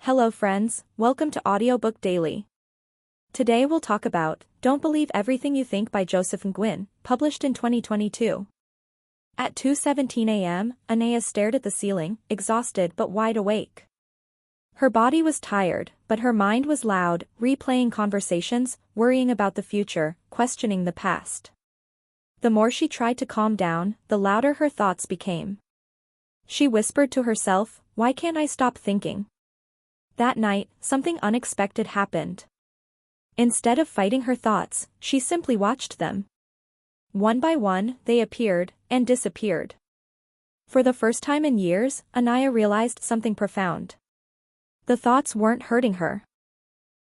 Hello friends, welcome to Audiobook Daily. Today we'll talk about Don't Believe Everything You Think by Joseph Nguyen, published in 2022. At 2:17 a.m., Anaya stared at the ceiling, exhausted but wide awake. Her body was tired, but her mind was loud, replaying conversations, worrying about the future, questioning the past. The more she tried to calm down, the louder her thoughts became. She whispered to herself, "Why can't I stop thinking?" That night, something unexpected happened. Instead of fighting her thoughts, she simply watched them. One by one, they appeared and disappeared. For the first time in years, Anaya realized something profound. The thoughts weren't hurting her.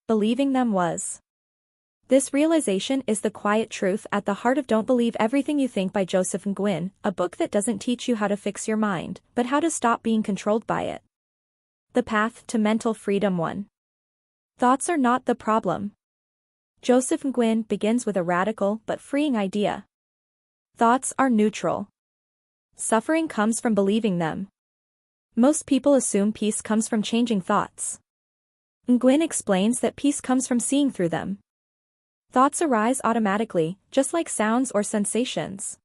Believing them was. This realization is the quiet truth at the heart of Don't Believe Everything You Think by Joseph Nguyen, a book that doesn't teach you how to fix your mind, but how to stop being controlled by it. The Path to Mental Freedom 1. Thoughts are not the problem. Joseph Nguyen begins with a radical but freeing idea. Thoughts are neutral. Suffering comes from believing them. Most people assume peace comes from changing thoughts. Nguyen explains that peace comes from seeing through them. Thoughts arise automatically, just like sounds or sensations.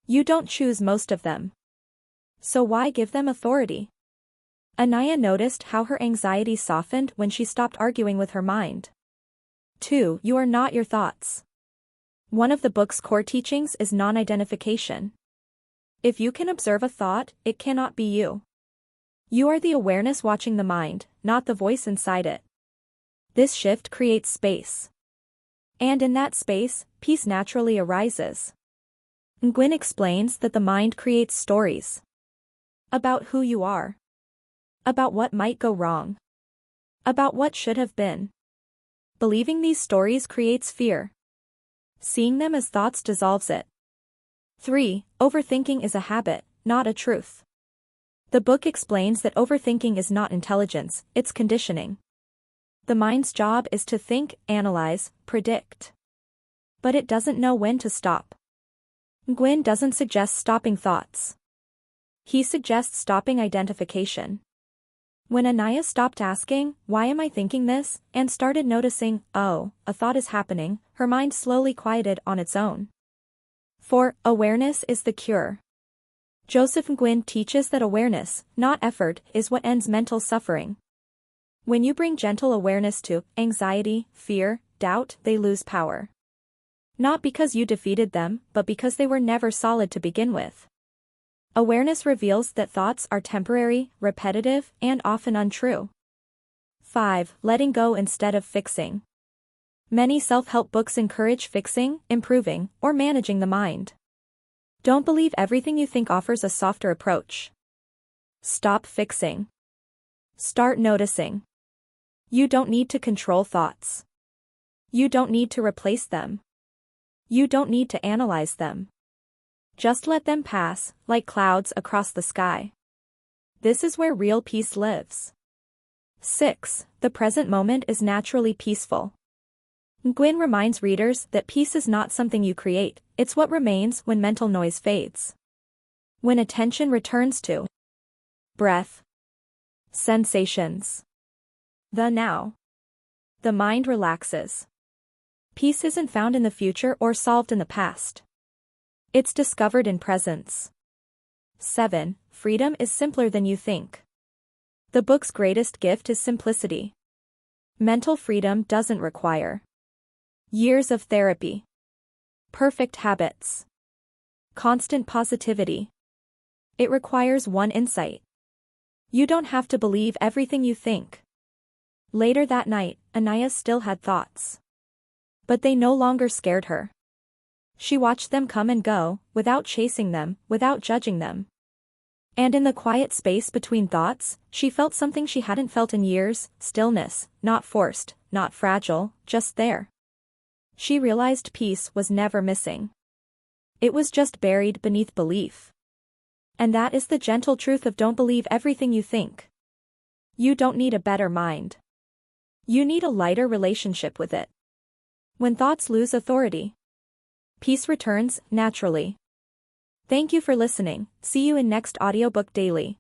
You don't choose most of them. So why give them authority? Anaya noticed how her anxiety softened when she stopped arguing with her mind. 2. You are not your thoughts. One of the book's core teachings is non-identification. If you can observe a thought, it cannot be you. You are the awareness watching the mind, not the voice inside it. This shift creates space. And in that space, peace naturally arises. Nguyen explains that the mind creates stories. About who you are. About what might go wrong. About what should have been. Believing these stories creates fear. Seeing them as thoughts dissolves it. 3. Overthinking is a habit, not a truth. The book explains that overthinking is not intelligence, it's conditioning. The mind's job is to think, analyze, predict. But it doesn't know when to stop. Nguyen doesn't suggest stopping thoughts. He suggests stopping identification. When Anaya stopped asking, "Why am I thinking this?" and started noticing, "Oh, a thought is happening," her mind slowly quieted on its own. 4. Awareness is the cure. Joseph Nguyen teaches that awareness, not effort, is what ends mental suffering. When you bring gentle awareness to anxiety, fear, doubt, they lose power. Not because you defeated them, but because they were never solid to begin with. Awareness reveals that thoughts are temporary, repetitive, and often untrue. 5. Letting go instead of fixing. Many self-help books encourage fixing, improving, or managing the mind. Don't Believe Everything You Think offers a softer approach. Stop fixing. Start noticing. You don't need to control thoughts. You don't need to replace them. You don't need to analyze them. Just let them pass, like clouds across the sky. This is where real peace lives. 6. The present moment is naturally peaceful. Nguyen reminds readers that peace is not something you create, it's what remains when mental noise fades. When attention returns to breath, sensations, the now, the mind relaxes. Peace isn't found in the future or solved in the past. It's discovered in presence. 7. Freedom is simpler than you think. The book's greatest gift is simplicity. Mental freedom doesn't require years of therapy, perfect habits, constant positivity. It requires one insight. You don't have to believe everything you think. Later that night, Anaya still had thoughts. But they no longer scared her. She watched them come and go, without chasing them, without judging them. And in the quiet space between thoughts, she felt something she hadn't felt in years: stillness, not forced, not fragile, just there. She realized peace was never missing. It was just buried beneath belief. And that is the gentle truth of Don't Believe Everything You Think. You don't need a better mind. You need a lighter relationship with it. When thoughts lose authority, peace returns naturally. Thank you for listening. See you in next Audiobook Daily.